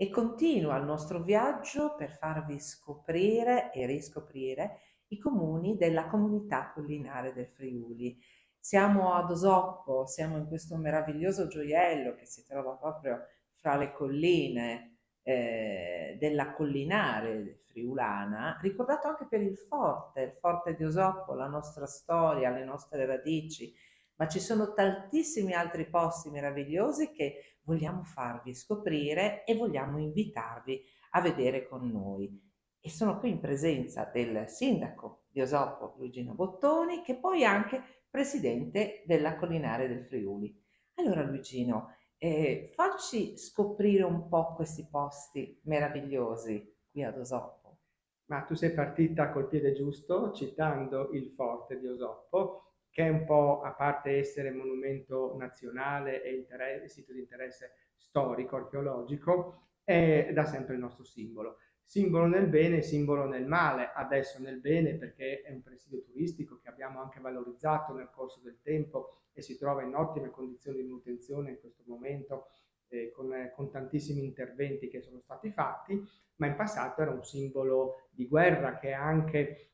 e continua il nostro viaggio per farvi scoprire e riscoprire i comuni della comunità collinare del Friuli. Siamo ad Osoppo, siamo in questo meraviglioso gioiello che si trova proprio fra le colline della collinare friulana, ricordato anche per il forte di Osoppo, la nostra storia, le nostre radici, ma ci sono tantissimi altri posti meravigliosi che vogliamo farvi scoprire e vogliamo invitarvi a vedere con noi. E sono qui in presenza del sindaco di Osoppo, Luigino Bottoni, che poi è anche presidente della Collinare del Friuli. Allora Luigino, facci scoprire un po' questi posti meravigliosi qui ad Osoppo. Ma tu sei partita col piede giusto, citando il forte di Osoppo, che è un po', a parte essere monumento nazionale e sito di interesse storico, archeologico, è da sempre il nostro simbolo. Simbolo nel bene, simbolo nel male, adesso nel bene perché è un presidio turistico che abbiamo anche valorizzato nel corso del tempo e si trova in ottime condizioni di manutenzione in questo momento, con tantissimi interventi che sono stati fatti, ma in passato era un simbolo di guerra che ha anche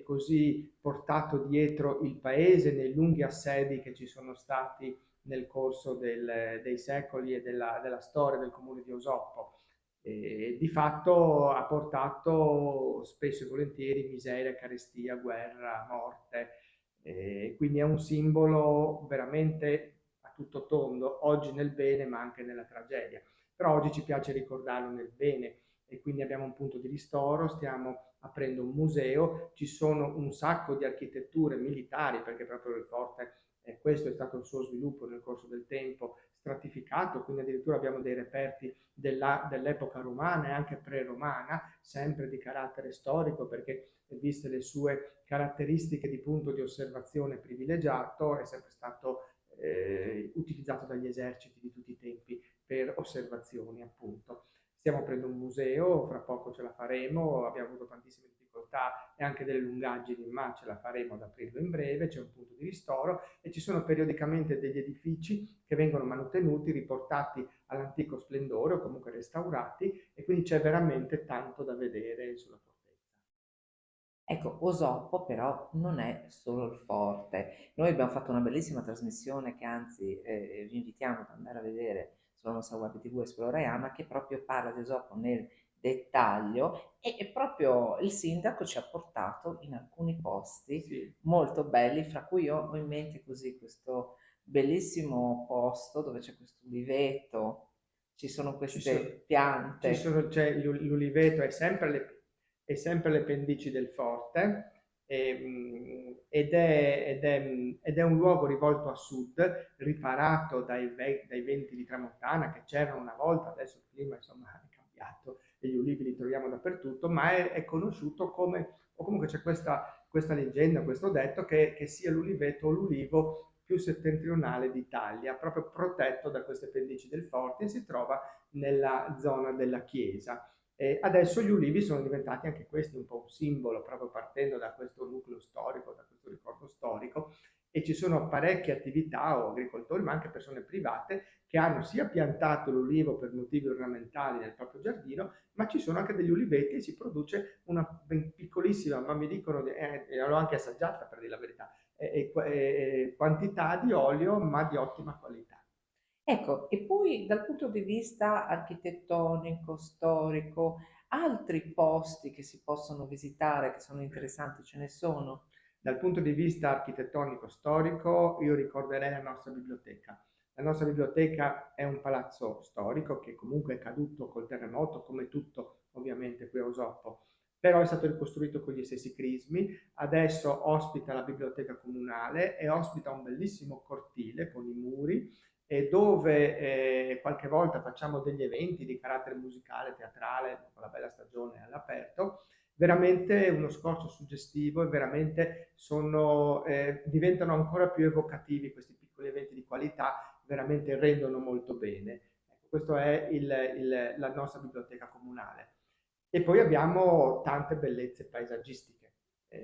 così portato dietro il paese nei lunghi assedi che ci sono stati nel corso dei secoli e della storia del comune di Osoppo. Di fatto ha portato spesso e volentieri miseria, carestia, guerra, morte, quindi è un simbolo veramente a tutto tondo, oggi nel bene ma anche nella tragedia. Però oggi ci piace ricordarlo nel bene e quindi abbiamo un punto di ristoro, stiamo aprendo un museo, ci sono un sacco di architetture militari perché proprio il forte, questo è stato il suo sviluppo nel corso del tempo, stratificato, quindi addirittura abbiamo dei reperti dell'epoca romana e anche pre-romana, sempre di carattere storico perché viste le sue caratteristiche di punto di osservazione privilegiato è sempre stato utilizzato dagli eserciti di tutti i tempi per osservazioni appunto. Stiamo aprendo un museo, fra poco ce la faremo, abbiamo avuto tantissime difficoltà e anche delle lungaggini, ma ce la faremo ad aprirlo in breve, c'è un punto di ristoro e ci sono periodicamente degli edifici che vengono mantenuti, riportati all'antico splendore o comunque restaurati e quindi c'è veramente tanto da vedere sulla fortezza. Ecco, Osoppo però non è solo il forte. Noi abbiamo fatto una bellissima trasmissione che anzi vi invitiamo ad andare a vedere sulla nostra web TV Esploraiana, che proprio parla di Osoppo nel dettaglio e proprio il sindaco ci ha portato in alcuni posti Sì, molto belli, fra cui io ho in mente così questo bellissimo posto dove c'è questo uliveto, ci sono ci sono, queste piante. c'è l'uliveto, è sempre le pendici del forte ed è un luogo rivolto a sud, riparato dai venti di tramontana che c'erano una volta, adesso il clima insomma è cambiato e gli ulivi li troviamo dappertutto, ma è conosciuto come, o comunque c'è questa leggenda, questo detto che sia l'uliveto o l'ulivo più settentrionale d'Italia, proprio protetto da queste pendici del forte e si trova nella zona della chiesa. Adesso gli ulivi sono diventati anche questi un po' un simbolo, proprio partendo da questo nucleo storico, da questo ricordo storico, e ci sono parecchie attività o agricoltori, ma anche persone private, che hanno sia piantato l'ulivo per motivi ornamentali nel proprio giardino, ma ci sono anche degli uliveti e si produce una piccolissima, ma mi dicono, e l'ho anche assaggiata per dire la verità, quantità di olio, ma di ottima qualità. Ecco, e poi dal punto di vista architettonico, storico, altri posti che si possono visitare, che sono interessanti, ce ne sono? Dal punto di vista architettonico storico, io ricorderei la nostra biblioteca. La nostra biblioteca è un palazzo storico che comunque è caduto col terremoto, come tutto ovviamente qui a Osoppo, però è stato ricostruito con gli stessi crismi, adesso ospita la biblioteca comunale e ospita un bellissimo cortile con i muri e dove qualche volta facciamo degli eventi di carattere musicale, teatrale, con la bella stagione all'aperto, veramente uno scorcio suggestivo e veramente diventano ancora più evocativi questi piccoli eventi di qualità, veramente rendono molto bene. Ecco, questa è la nostra biblioteca comunale. E poi abbiamo tante bellezze paesaggistiche,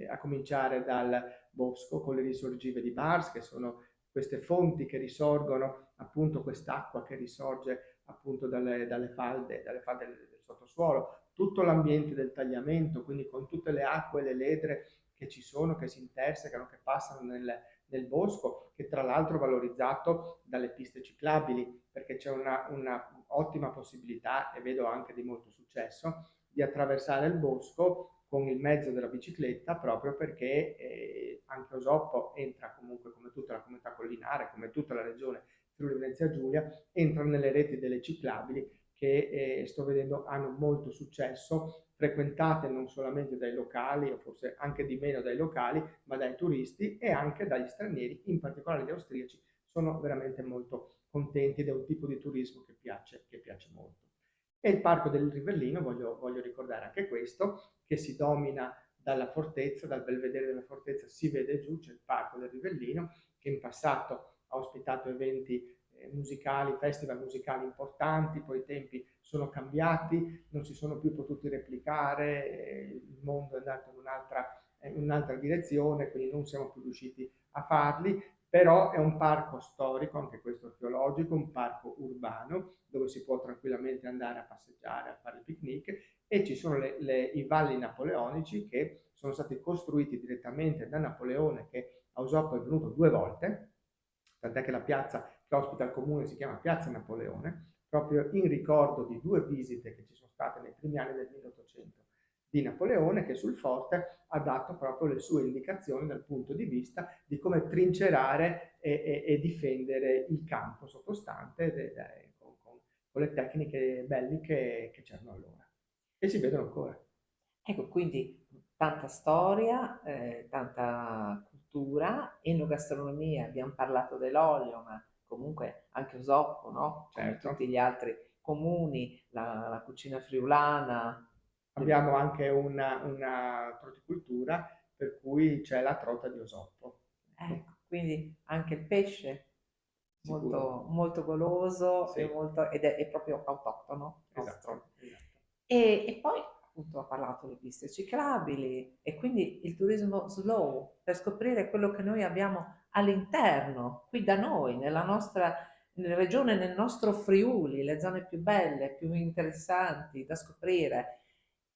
a cominciare dal bosco con le risorgive di Bars, che sono queste fonti che risorgono appunto quest'acqua che risorge appunto dalle falde del sottosuolo, tutto l'ambiente del tagliamento, quindi con tutte le acque e le ledre che ci sono, che si intersecano, che passano nel bosco, che tra l'altro è valorizzato dalle piste ciclabili, perché c'è una ottima possibilità, e vedo anche di molto successo, di attraversare il bosco con il mezzo della bicicletta, proprio perché anche Osoppo entra comunque, come tutta la comunità collinare, come tutta la regione Friuli Venezia Giulia, entra nelle reti delle ciclabili che sto vedendo hanno molto successo, frequentate non solamente dai locali, o forse anche di meno dai locali, ma dai turisti e anche dagli stranieri, in particolare gli austriaci, sono veramente molto contenti ed è un tipo di turismo che piace molto. E il Parco del Rivellino, voglio ricordare anche questo, che si domina dalla fortezza, dal belvedere della fortezza si vede giù, c'è il Parco del Rivellino, che in passato ha ospitato eventi musicali, festival musicali importanti, poi i tempi sono cambiati, non si sono più potuti replicare, il mondo è andato in un'altra direzione, quindi non siamo più riusciti a farli, però è un parco storico, anche questo archeologico, un parco urbano, dove si può tranquillamente andare a passeggiare, a fare il picnic, e ci sono i valli napoleonici che sono stati costruiti direttamente da Napoleone, che a Osoppo è venuto 2 volte, tant'è che la piazza che ospita il comune si chiama Piazza Napoleone, proprio in ricordo di 2 visite che ci sono state nei primi anni del 1800 di Napoleone, che sul forte ha dato proprio le sue indicazioni dal punto di vista di come trincerare e difendere il campo sottostante con le tecniche belliche che c'erano allora e si vedono ancora. Ecco, quindi tanta storia, tanta cultura, enogastronomia, abbiamo parlato dell'olio, ma comunque anche Osoppo, no? Come Certo. tutti gli altri comuni, la cucina friulana. Abbiamo anche una trotticoltura per cui c'è la trota di Osoppo. Ecco, quindi anche il pesce Sicuro. molto goloso Sì, ed è proprio autoctono esatto, nostro. esatto. E poi appunto ha parlato di piste ciclabili e quindi il turismo slow per scoprire quello che noi abbiamo all'interno, qui da noi, nella nostra regione, nel nostro Friuli, le zone più belle, più interessanti da scoprire.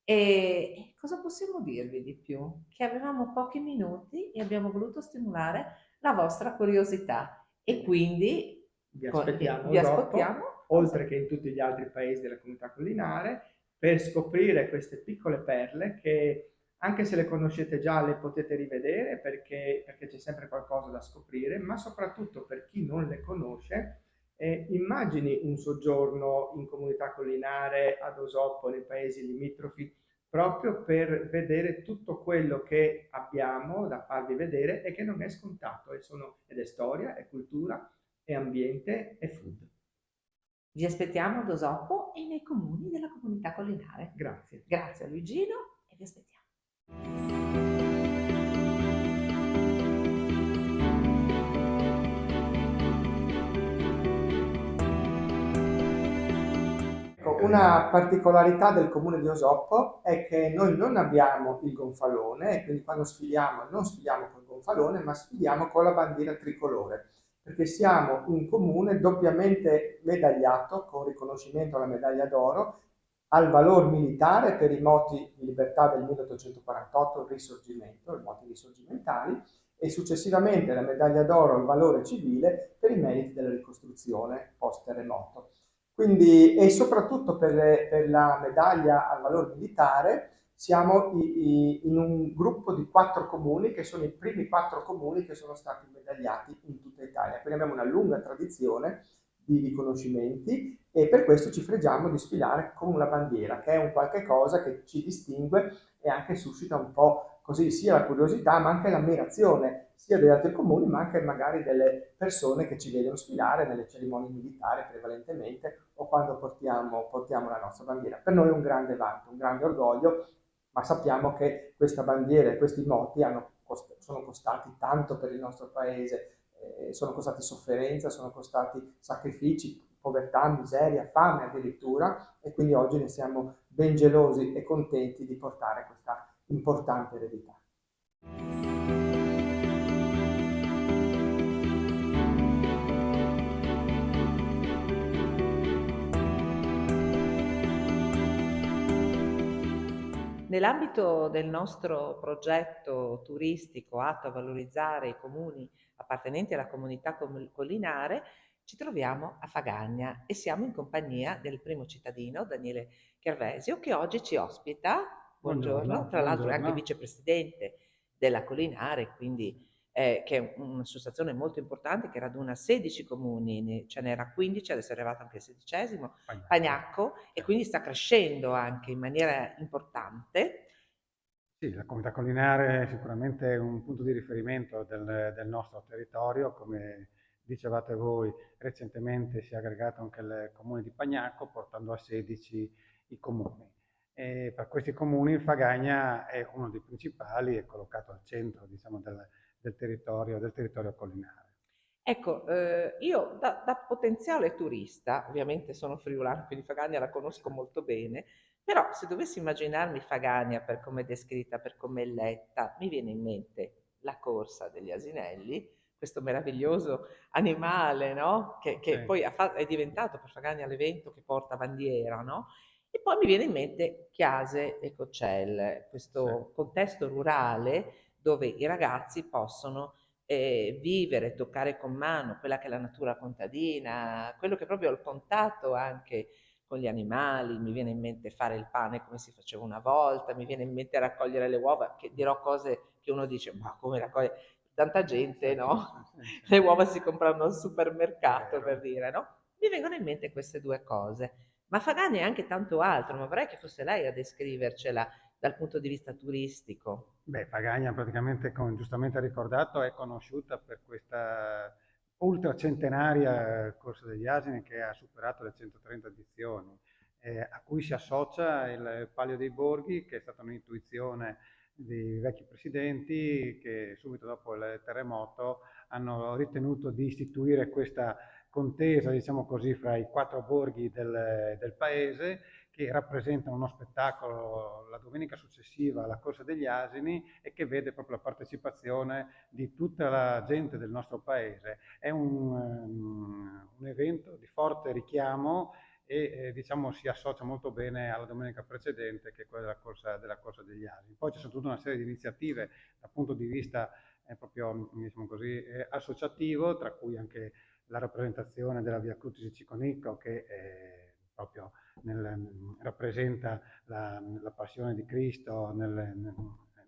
E cosa possiamo dirvi di più? Che avevamo pochi minuti e abbiamo voluto stimolare la vostra curiosità e Quindi quindi vi aspettiamo a vi Osoppo, aspettiamo. oltre che in tutti gli altri paesi della comunità collinare, per scoprire queste piccole perle che anche se le conoscete già le potete rivedere perché c'è sempre qualcosa da scoprire, ma soprattutto per chi non le conosce, immagini un soggiorno in comunità collinare ad Osoppo, nei paesi limitrofi, proprio per vedere tutto quello che abbiamo da farvi vedere e che non è scontato, ed è storia, è cultura, è ambiente, è food. Vi aspettiamo ad Osoppo e nei comuni della comunità collinare. Grazie. Grazie a Luigino e vi aspettiamo. Una particolarità del comune di Osoppo è che noi non abbiamo il gonfalone e quindi quando sfiliamo non sfiliamo col gonfalone ma sfiliamo con la bandiera tricolore perché siamo un comune doppiamente medagliato con riconoscimento alla medaglia d'oro al valor militare per i moti di libertà del 1848, il risorgimento, i moti risorgimentali, e successivamente la medaglia d'oro al valore civile per i meriti della ricostruzione post-terremoto. Quindi, e soprattutto per la medaglia al valore militare siamo in un gruppo di 4 comuni che sono i primi 4 comuni che sono stati medagliati in tutta Italia. Quindi abbiamo una lunga tradizione di riconoscimenti e per questo ci fregiamo di sfilare con una bandiera, che è un qualche cosa che ci distingue e anche suscita un po' così sia la curiosità ma anche l'ammirazione sia degli altri comuni ma anche magari delle persone che ci vedono sfilare nelle cerimonie militari prevalentemente o quando portiamo la nostra bandiera. Per noi è un grande vanto, un grande orgoglio, ma sappiamo che questa bandiera e questi moti sono costati tanto per il nostro paese, sono costati sofferenza, sono costati sacrifici, povertà, miseria, fame addirittura, e quindi oggi ne siamo ben gelosi e contenti di portare questa importante eredità. Nell'ambito del nostro progetto turistico atto a valorizzare i comuni appartenenti alla comunità collinare, ci troviamo a Fagagna e siamo in compagnia del primo cittadino, Daniele Chervesio, che oggi ci ospita. Buongiorno, Buongiorno, tra l'altro è anche buongiorno. vicepresidente della Collinare, quindi che è un'associazione molto importante che raduna 16 comuni, ce n'era 15, adesso è arrivato anche il 16°, Pagnacco, Pagnacco, e certo. quindi sta crescendo anche in maniera importante. Sì, la comunità collinare è sicuramente un punto di riferimento del nostro territorio. Come dicevate voi, recentemente si è aggregato anche il comune di Pagnacco, portando a 16 i comuni. E per questi comuni Fagagna è uno dei principali, è collocato al centro, diciamo, del territorio collinare. Ecco, io da potenziale turista, ovviamente sono friulana, quindi Fagagna la conosco molto bene, però se dovessi immaginarmi Fagagna per come è descritta, per come è letta, mi viene in mente la corsa degli asinelli, questo meraviglioso animale, no? Che Sì, poi è diventato per Fagagna l'evento che porta bandiera, no? E poi mi viene in mente Chiase e Coccelle, sì. questo contesto rurale dove i ragazzi possono vivere, toccare con mano quella che è la natura contadina, quello che è proprio il contatto anche con gli animali, mi viene in mente fare il pane come si faceva una volta, mi viene in mente raccogliere le uova, che dirò cose che uno dice, ma come raccogliere? Tanta gente, no? Sì, sì, Le uova si comprano al supermercato, per vero. dire, no? Mi vengono in mente queste due cose. Ma Fagani è anche tanto altro, ma vorrei che fosse lei a descrivercela dal punto di vista turistico. Beh, Pagagna praticamente, come giustamente ricordato, è conosciuta per questa ultracentenaria Corsa degli Asini che ha superato le 130 edizioni, a cui si associa il Palio dei Borghi, che è stata un'intuizione dei vecchi presidenti che subito dopo il terremoto hanno ritenuto di istituire questa contesa, diciamo così, fra i quattro borghi del paese, che rappresentano uno spettacolo la domenica successiva alla Corsa degli Asini e che vede proprio la partecipazione di tutta la gente del nostro paese. È un evento di forte richiamo e diciamo si associa molto bene alla domenica precedente, che è quella della corsa degli Asini. Poi ci sono tutta una serie di iniziative dal punto di vista proprio diciamo così, associativo, tra cui anche la rappresentazione della Via Crucis Ciconicco, che proprio rappresenta la passione di Cristo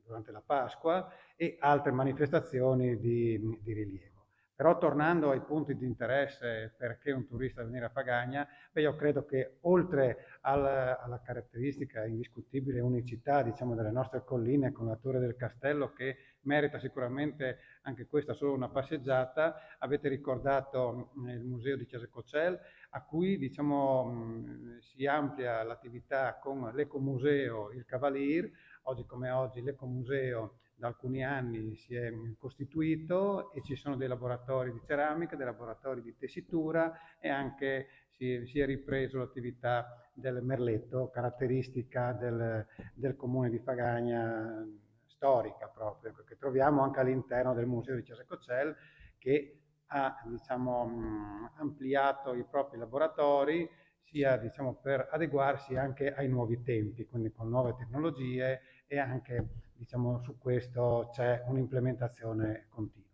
durante la Pasqua, e altre manifestazioni di rilievo. Però tornando ai punti di interesse, perché un turista venire a Fagagna, beh, io credo che oltre alla caratteristica indiscutibile unicità, diciamo, delle nostre colline con la Torre del Castello, che merita sicuramente anche questa solo una passeggiata, avete ricordato il museo di Chiesa Coccel, a cui diciamo, si amplia l'attività con l'Ecomuseo Il Cavalier. Oggi come oggi l'Ecomuseo da alcuni anni si è costituito e ci sono dei laboratori di ceramica, dei laboratori di tessitura e anche si è ripreso l'attività del merletto, caratteristica del comune di Fagagna, storica proprio, che troviamo anche all'interno del museo di Chiesa Coccel, che ha diciamo, ampliato i propri laboratori sia diciamo, per adeguarsi anche ai nuovi tempi, quindi con nuove tecnologie, e anche diciamo, su questo c'è un'implementazione continua.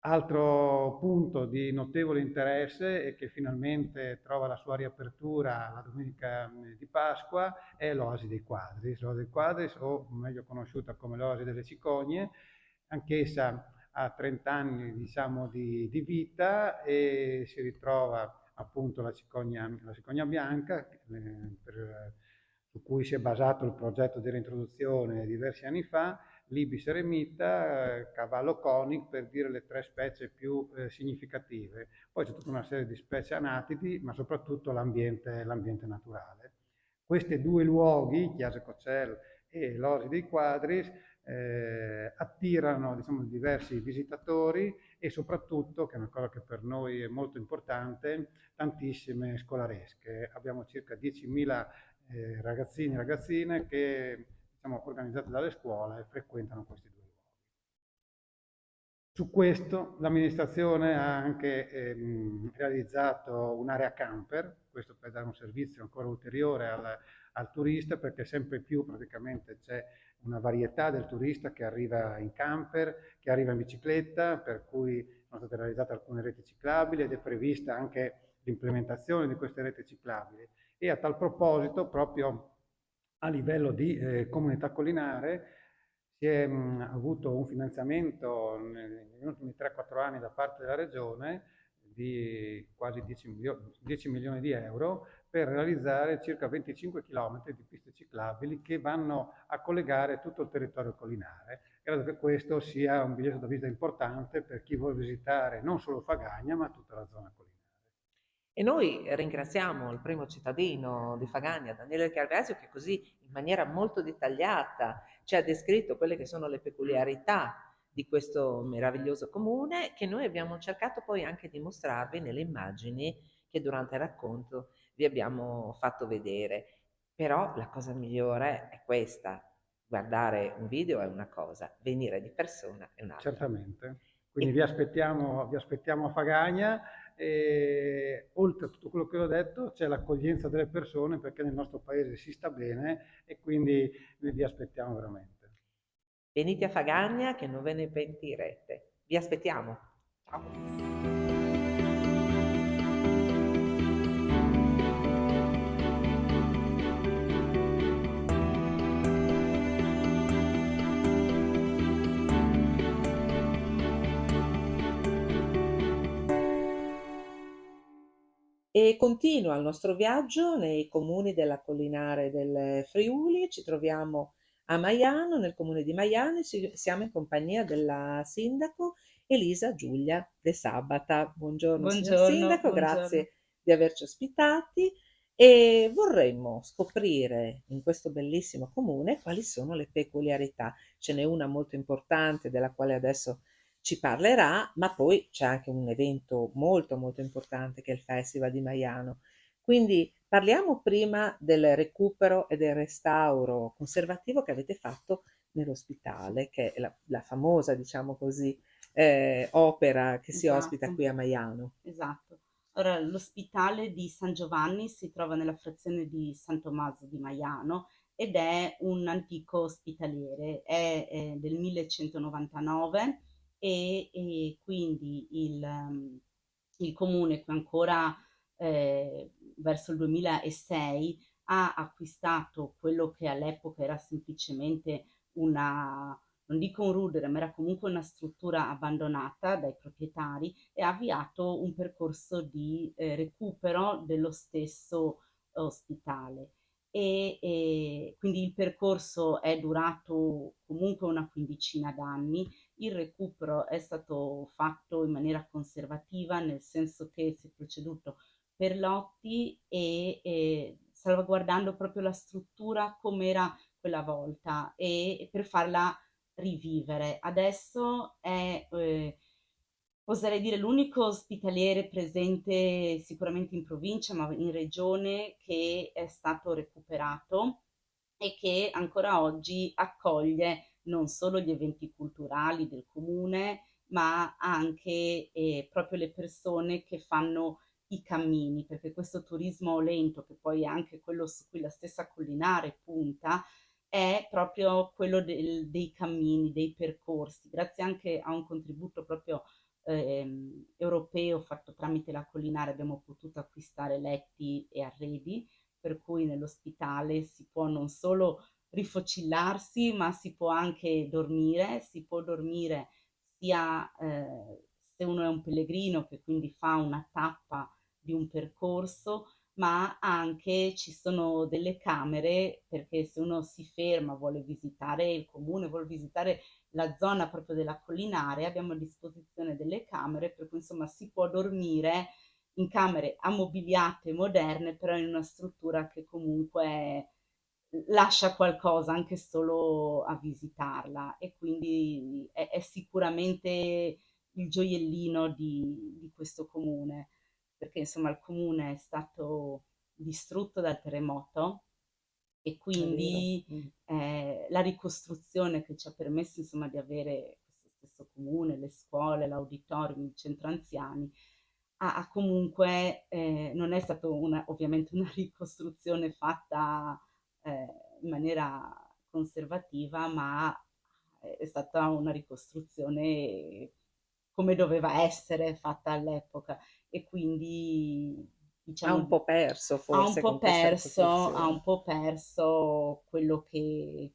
Altro punto di notevole interesse e che finalmente trova la sua riapertura la domenica di Pasqua è l'Oasi dei Quadris. L'Oasi dei Quadris, o meglio conosciuta come l'Oasi delle Cicogne, anch'essa ha 30 anni diciamo, di vita e si ritrova appunto la cicogna bianca, su cui si è basato il progetto di reintroduzione diversi anni fa, l'ibis eremita, cavallo conic, per dire le tre specie più significative. Poi c'è tutta una serie di specie anatidi, ma soprattutto l'ambiente naturale. Questi due luoghi, Chiesa Coccel e l'Osi dei Quadris, attirano diciamo, diversi visitatori e soprattutto, che è una cosa che per noi è molto importante, tantissime scolaresche. Abbiamo circa 10.000 ragazzini e ragazzine che diciamo, organizzate dalle scuole frequentano questi due luoghi. Su questo l'amministrazione ha anche realizzato un'area camper, questo per dare un servizio ancora ulteriore al turista, perché sempre più praticamente c'è una varietà del turista che arriva in camper, che arriva in bicicletta, per cui sono state realizzate alcune reti ciclabili ed è prevista anche l'implementazione di queste reti ciclabili. E a tal proposito, proprio a livello di comunità collinare, si è avuto un finanziamento negli ultimi 3-4 anni da parte della Regione di quasi 10 milioni di euro per realizzare circa 25 km di piste ciclabili che vanno a collegare tutto il territorio collinare. Credo che questo sia un biglietto da visita importante per chi vuole visitare non solo Fagagna, ma tutta la zona collinare. E noi ringraziamo il primo cittadino di Fagagna, Daniele Carvesio, che così in maniera molto dettagliata ci ha descritto quelle che sono le peculiarità di questo meraviglioso comune, che noi abbiamo cercato poi anche di mostrarvi nelle immagini che durante il racconto vi abbiamo fatto vedere. Però la cosa migliore è questa: guardare un video è una cosa, venire di persona è un'altra. Certamente. Quindi E vi aspettiamo a Fagagna e oltre a tutto quello che ho detto c'è l'accoglienza delle persone perché nel nostro paese si sta bene e quindi noi vi aspettiamo veramente. venite a Fagagna che non ve ne pentirete. Vi aspettiamo. Ciao. E continua il nostro viaggio nei comuni della collinare del Friuli. Ci troviamo a Maiano, nel comune di Maiano, e siamo in compagnia della sindaco Elisa Giulia De Sabata. Buongiorno signor Buongiorno, sindaco, buongiorno. grazie di averci ospitati e vorremmo scoprire in questo bellissimo comune quali sono le peculiarità. Ce n'è una molto importante della quale adesso ci parlerà, ma poi c'è anche un evento molto molto importante che è il Festival di Maiano. Quindi parliamo prima del recupero e del restauro conservativo che avete fatto nell'ospitale, che è la famosa, diciamo così, opera che si ospita Esatto, qui a Maiano. esatto. Ora, l'ospitale di San Giovanni si trova nella frazione di San Tommaso di Maiano ed è un antico ospitaliere, è del 1199 e quindi il comune che ancora verso il 2006 ha acquistato quello che all'epoca era semplicemente una, non dico un rudere, ma era comunque una struttura abbandonata dai proprietari e ha avviato un percorso di recupero dello stesso ospitale. E quindi il percorso è durato comunque una quindicina d'anni. Il recupero è stato fatto in maniera conservativa, nel senso che si è proceduto per lotti e salvaguardando proprio la struttura come era quella volta e per farla rivivere. Adesso è, oserei dire, l'unico ospitaliere presente sicuramente in provincia, ma in regione, che è stato recuperato e che ancora oggi accoglie non solo gli eventi culturali del comune, ma anche proprio le persone che fanno i cammini, perché questo turismo lento, che poi è anche quello su cui la stessa Collinare punta, è proprio quello dei cammini, dei percorsi, grazie anche a un contributo proprio europeo fatto tramite la Collinare abbiamo potuto acquistare letti e arredi, per cui nell'ospitale si può non solo rifocillarsi, ma si può anche dormire, si può dormire sia se uno è un pellegrino che quindi fa una tappa di un percorso, ma anche ci sono delle camere perché se uno si ferma, vuole visitare il comune, vuole visitare la zona proprio della collinare, abbiamo a disposizione delle camere, per cui insomma si può dormire in camere ammobiliate, moderne, però in una struttura che comunque lascia qualcosa anche solo a visitarla e quindi è sicuramente il gioiellino di questo comune, perché insomma il comune è stato distrutto dal terremoto e È vero. quindi la ricostruzione che ci ha permesso insomma di avere questo stesso comune, le scuole, l'auditorium, il centro anziani, ha comunque, non è stato ovviamente una ricostruzione fatta in maniera conservativa, ma è stata una ricostruzione come doveva essere fatta all'epoca e quindi Ha un diciamo po' perso ha un forse po' con questa perso, ha un ricostruzione. po' perso quello che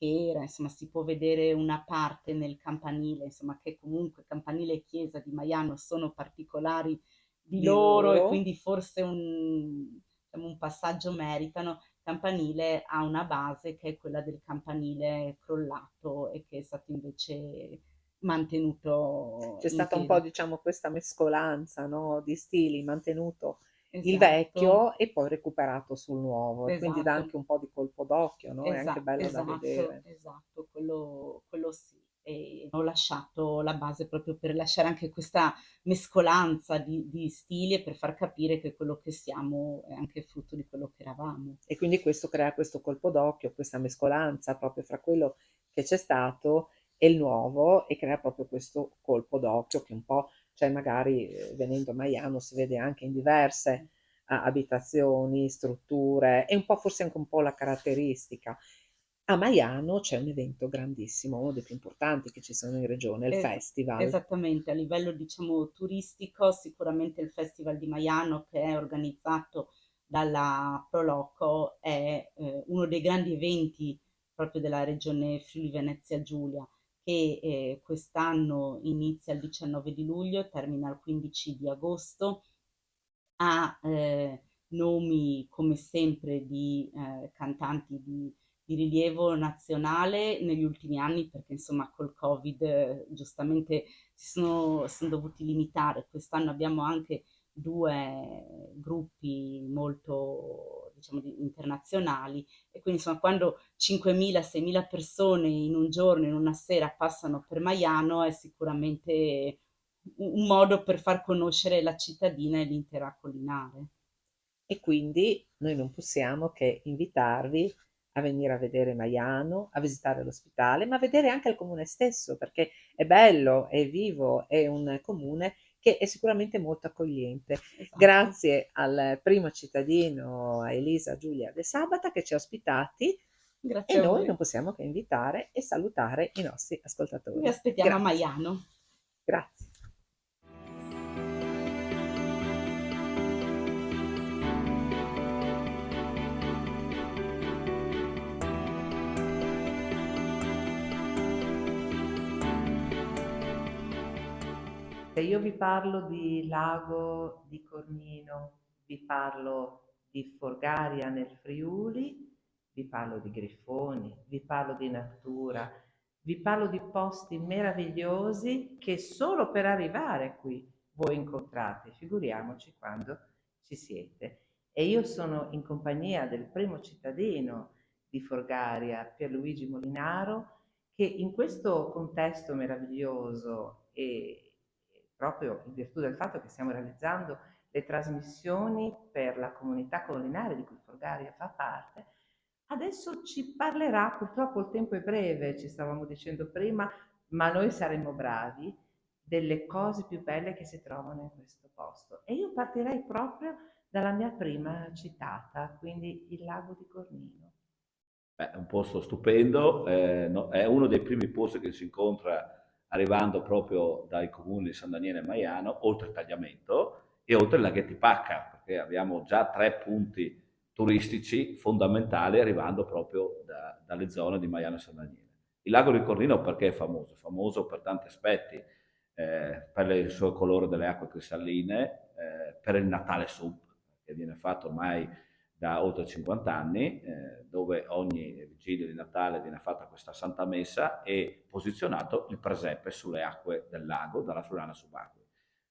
era, insomma, si può vedere una parte nel campanile, insomma, che comunque campanile e chiesa di Maiano sono particolari di Di loro e loro. quindi forse diciamo, un passaggio meritano. Campanile ha una base che è quella del campanile crollato e che è stato invece mantenuto C'è in stata un po', piedi. diciamo, questa mescolanza, no, di stili, mantenuto il Esatto, vecchio e poi recuperato sul nuovo e quindi dà esatto. anche un po' di colpo d'occhio, no? È anche bello da Esatto, vedere. esatto, quello sì. E ho lasciato la base proprio per lasciare anche questa mescolanza di stili e per far capire che quello che siamo è anche frutto di quello che eravamo. E quindi questo crea questo colpo d'occhio, questa mescolanza proprio fra quello che c'è stato e il nuovo e crea proprio questo colpo d'occhio che un po', cioè magari venendo a Maiano si vede anche in diverse abitazioni, strutture, e un po' forse anche un po' la caratteristica. A Maiano c'è un evento grandissimo, uno dei più importanti che ci sono in regione, il Es- festival. Esattamente, a livello diciamo turistico, sicuramente il Festival di Maiano che è organizzato dalla Proloco è uno dei grandi eventi proprio della regione Friuli Venezia Giulia che quest'anno inizia il 19 di luglio, termina il 15 di agosto, ha nomi come sempre di cantanti di rilievo nazionale negli ultimi anni perché insomma col Covid giustamente sono dovuti limitare. Quest'anno abbiamo anche due gruppi molto diciamo internazionali e quindi insomma quando 5.000-6.000 persone in un giorno, in una sera passano per Maiano è sicuramente un modo per far conoscere la cittadina e l'intera collinare. E quindi noi non possiamo che invitarvi a venire a vedere Maiano, a visitare l'ospitale, ma a vedere anche il comune stesso, perché è bello, è vivo, è un comune che è sicuramente molto accogliente. Esatto. Grazie al primo cittadino, a Elisa Giulia De Sabata, che ci ha ospitati e Grazie a noi voi. non possiamo che invitare e salutare i nostri Vi ascoltatori. aspettiamo a Grazie, Maiano. grazie. Se io vi parlo di Lago di Cornino, vi parlo di Forgaria nel Friuli, vi parlo di Grifoni, vi parlo di natura, vi parlo di posti meravigliosi che solo per arrivare qui voi incontrate, figuriamoci quando ci siete. E io sono in compagnia del primo cittadino di Forgaria, Pierluigi Molinaro, che in questo contesto meraviglioso e proprio in virtù del fatto che stiamo realizzando le trasmissioni per la comunità collinare di cui Forgaria fa parte, adesso ci parlerà, purtroppo il tempo è breve, ci stavamo dicendo prima, ma noi saremmo bravi, delle cose più belle che si trovano in questo posto. E io partirei proprio dalla mia prima citata, quindi il lago di Cornino. Beh, è un posto stupendo, è uno dei primi posti che si incontra arrivando proprio dai comuni di San Daniele e Maiano, oltre il Tagliamento e oltre il laghetto di Pacca, perché abbiamo già 3 punti turistici fondamentali arrivando proprio dalle zone di Maiano e San Daniele. Il lago di Cornino perché è famoso? È famoso per tanti aspetti, per il suo colore delle acque cristalline, per il Natale Sub, che viene fatto ormai da oltre 50 anni, dove ogni vigilia di Natale viene fatta questa Santa Messa e posizionato il presepe sulle acque del lago, dalla Friulana Subacquei.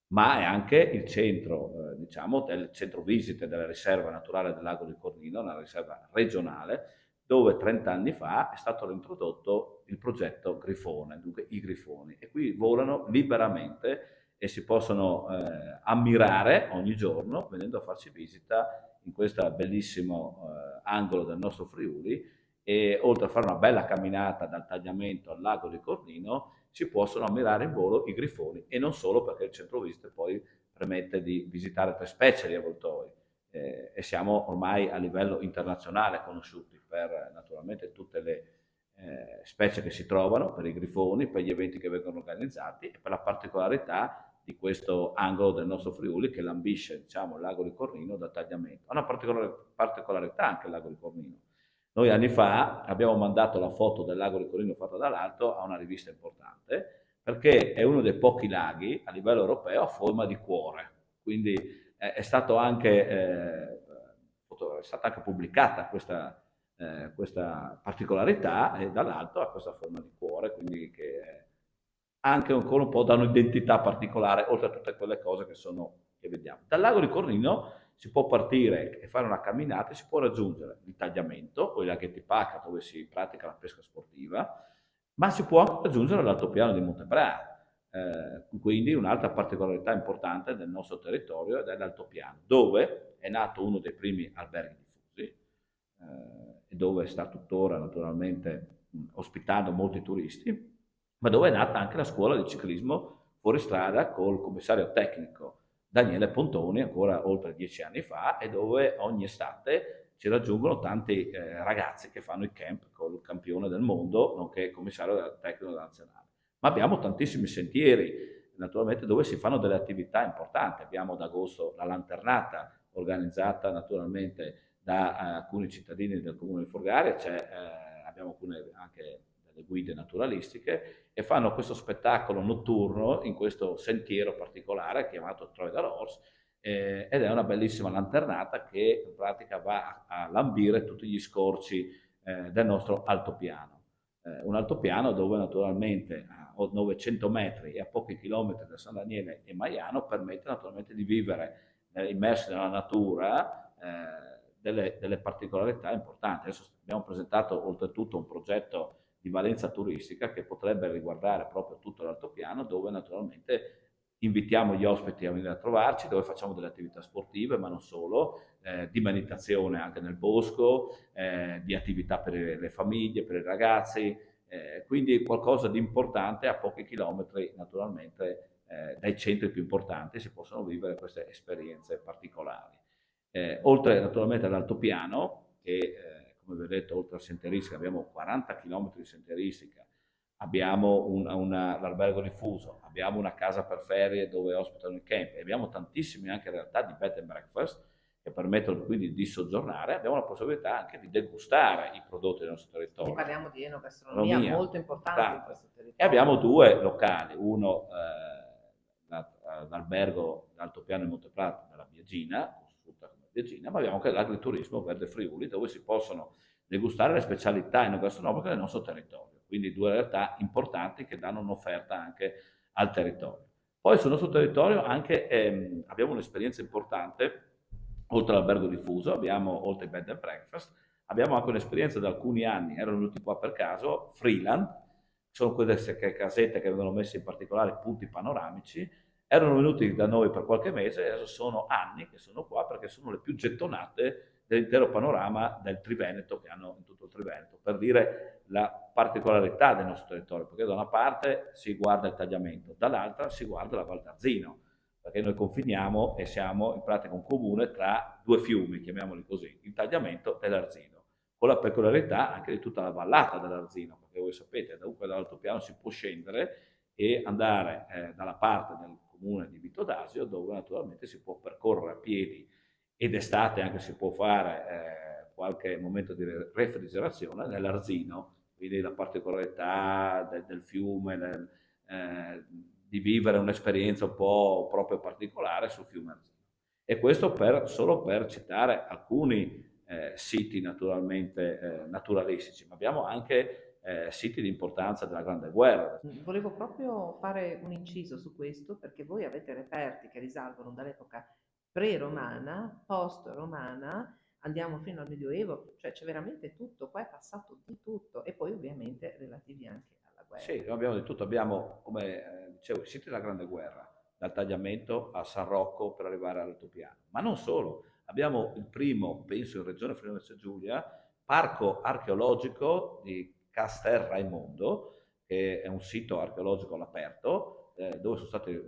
Ma è anche il centro, diciamo, del centro visite della riserva naturale del lago di Cornino, una riserva regionale, dove 30 anni fa è stato reintrodotto il progetto Grifone, dunque i grifoni, e qui volano liberamente e si possono ammirare ogni giorno venendo a farci visita in questo bellissimo angolo del nostro Friuli e oltre a fare una bella camminata dal Tagliamento al lago di Cornino si possono ammirare in volo i grifoni, e non solo, perché il centro visite poi permette di visitare 3 specie di avvoltoi, e siamo ormai a livello internazionale conosciuti per naturalmente tutte le specie che si trovano, per i grifoni, per gli eventi che vengono organizzati e per la particolarità di questo angolo del nostro Friuli che lambisce, diciamo, il lago di Cornino da tagliamento. Ha una particolarità anche il lago di Cornino. Noi anni fa abbiamo mandato la foto del lago di Cornino fatta dall'alto a una rivista importante, perché è uno dei pochi laghi a livello europeo a forma di cuore. Quindi è stato anche, è stata anche pubblicata questa particolarità, e dall'alto ha questa forma di cuore, quindi che anche ancora un po' dà un'identità particolare, oltre a tutte quelle cose che vediamo. Dal lago di Cornino si può partire e fare una camminata, e si può raggiungere il tagliamento o i laghetti Paca, dove si pratica la pesca sportiva, ma si può anche raggiungere l'altopiano di Montebra. Quindi un'altra particolarità importante del nostro territorio è l'altopiano, dove è nato uno dei primi alberghi diffusi, e dove sta tuttora naturalmente ospitando molti turisti, ma dove è nata anche la scuola di ciclismo fuoristrada col commissario tecnico Daniele Pontoni, ancora oltre 10 anni fa, e dove ogni estate ci raggiungono tanti ragazzi che fanno i camp col campione del mondo, nonché commissario tecnico della nazionale. Ma abbiamo tantissimi sentieri, naturalmente, dove si fanno delle attività importanti. Abbiamo ad agosto la lanternata, organizzata naturalmente da alcuni cittadini del comune di Folgaria, abbiamo anche delle guide naturalistiche, e fanno questo spettacolo notturno in questo sentiero particolare chiamato Troy de l'Ors, ed è una bellissima lanternata che in pratica va a lambire tutti gli scorci del nostro altopiano. Un altopiano dove naturalmente a 900 metri e a pochi chilometri da San Daniele e Maiano permette naturalmente di vivere immersi nella natura delle particolarità importanti. Adesso abbiamo presentato oltretutto un progetto di valenza turistica che potrebbe riguardare proprio tutto l'altopiano, dove naturalmente invitiamo gli ospiti a venire a trovarci, dove facciamo delle attività sportive, ma non solo, di meditazione anche nel bosco, di attività per le famiglie, per i ragazzi, quindi qualcosa di importante a pochi chilometri naturalmente dai centri più importanti si possono vivere queste esperienze particolari. Oltre naturalmente all'altopiano, che come vi ho detto, oltre a sentieristica abbiamo 40 km di sentieristica, abbiamo l'albergo diffuso, abbiamo una casa per ferie dove ospitano i camp, e abbiamo tantissime anche realtà di bed and breakfast che permettono quindi di soggiornare. Abbiamo la possibilità anche di degustare i prodotti del nostro territorio. E parliamo di enogastronomia molto importante in questo territorio. E abbiamo 2 locali, uno l'albergo d'altopiano di Monteprato della Biagina, ma abbiamo anche l'agriturismo Verde Friuli, dove si possono degustare le specialità enogastronomiche del nostro territorio. Quindi 2 realtà importanti che danno un'offerta anche al territorio. Poi sul nostro territorio anche abbiamo un'esperienza importante, oltre all'albergo diffuso, oltre ai bed and breakfast, abbiamo anche un'esperienza da alcuni anni, erano venuti qua per caso, Freeland, sono quelle casette che vengono messe in particolare punti panoramici, erano venuti da noi per qualche mese e adesso sono anni che sono qua perché sono le più gettonate dell'intero panorama del Triveneto, che hanno in tutto il Triveneto, per dire la particolarità del nostro territorio, perché da una parte si guarda il tagliamento, dall'altra si guarda la Val d'Arzino, perché noi confiniamo e siamo in pratica un comune tra 2 fiumi, chiamiamoli così, il tagliamento e l'Arzino, con la peculiarità anche di tutta la vallata dell'Arzino, perché voi sapete, dunque dall'altopiano si può scendere e andare dalla parte del comune di Vito d'Asio, dove naturalmente si può percorrere a piedi, ed d'estate anche si può fare qualche momento di refrigerazione nell'Arzino, quindi la particolarità del fiume, di vivere un'esperienza un po' proprio particolare sul fiume Arzino. E questo solo per citare alcuni siti naturalmente naturalistici, ma abbiamo anche siti di importanza della Grande Guerra. Volevo proprio fare un inciso su questo, perché voi avete reperti che risalgono dall'epoca pre-romana, post-romana, andiamo fino al Medioevo, cioè c'è veramente tutto, qua è passato di tutto, e poi ovviamente relativi anche alla guerra. Sì, abbiamo di tutto, abbiamo, come dicevo, i siti della Grande Guerra, dal tagliamento a San Rocco per arrivare all'altopiano, ma non solo, abbiamo il primo, penso in regione Friuli-Venezia Giulia, parco archeologico di Castel Raimondo, che è un sito archeologico all'aperto, dove sono stati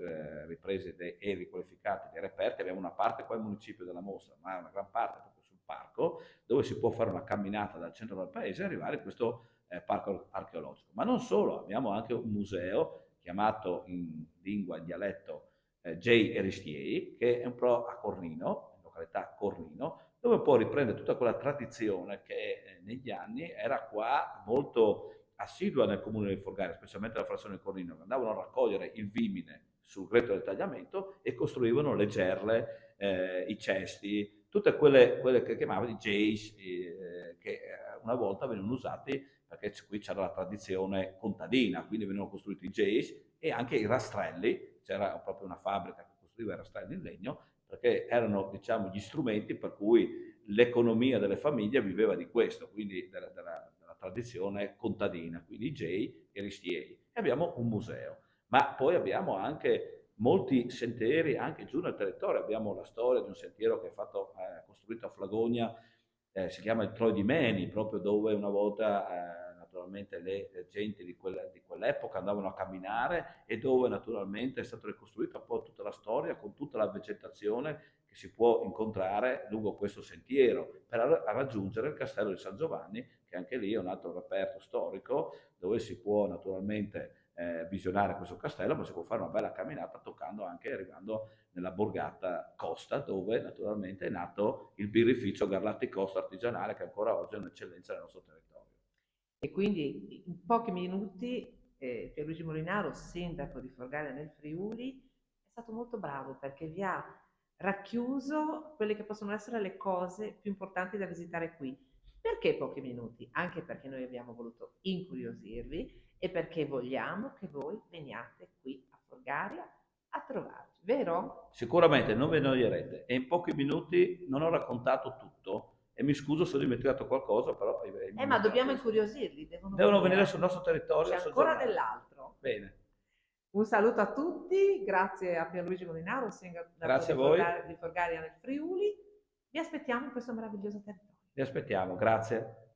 ripresi e riqualificati dei reperti. Abbiamo una parte qua al municipio della mostra, ma una gran parte proprio sul parco, dove si può fare una camminata dal centro del paese e arrivare in questo parco archeologico. Ma non solo, abbiamo anche un museo chiamato in lingua, in dialetto, J. Eristiei, che è un po' a Cornino, in località Cornino, dove poi riprende tutta quella tradizione che negli anni era qua molto assidua nel comune di Forgaria, specialmente la frazione di Cornino, che andavano a raccogliere il vimine sul greto del tagliamento e costruivano le gerle, i cesti, tutte quelle che chiamavano i jays, che una volta venivano usati perché qui c'era la tradizione contadina, quindi venivano costruiti i jays e anche i rastrelli, c'era proprio una fabbrica che costruiva i rastrelli in legno, perché erano, diciamo, gli strumenti per cui l'economia delle famiglie viveva di questo, quindi della tradizione contadina, quindi i gei e i ristieri. E abbiamo un museo, ma poi abbiamo anche molti sentieri anche giù nel territorio. Abbiamo la storia di un sentiero che è costruito a Flagogna, si chiama il Troi di Meni, proprio dove una volta naturalmente le genti di quell'epoca andavano a camminare e dove naturalmente è stata ricostruita poi tutta la storia con tutta la vegetazione che si può incontrare lungo questo sentiero per raggiungere il castello di San Giovanni, che anche lì è un altro reperto storico dove si può naturalmente visionare questo castello, ma si può fare una bella camminata toccando anche, arrivando nella borgata Costa, dove naturalmente è nato il birrificio Garlatti Costa artigianale, che ancora oggi è un'eccellenza nel nostro territorio. E quindi in pochi minuti Pierluigi Molinaro, sindaco di Forgaria nel Friuli, è stato molto bravo perché vi ha racchiuso quelle che possono essere le cose più importanti da visitare qui. Perché pochi minuti? Anche perché noi abbiamo voluto incuriosirvi e perché vogliamo che voi veniate qui a Forgaria a trovarci, vero? Sicuramente non vi annoierete e in pochi minuti non ho raccontato tutto e mi scuso se ho dimenticato qualcosa, però Ma dobbiamo incuriosirli, devono venire sul nostro territorio. C'è ancora dell'altro. Bene. Un saluto a tutti, grazie a Pierluigi Molinaro, Grazie a voi. di Forgaria nel Friuli. Vi aspettiamo in questo meraviglioso territorio. Vi aspettiamo, grazie.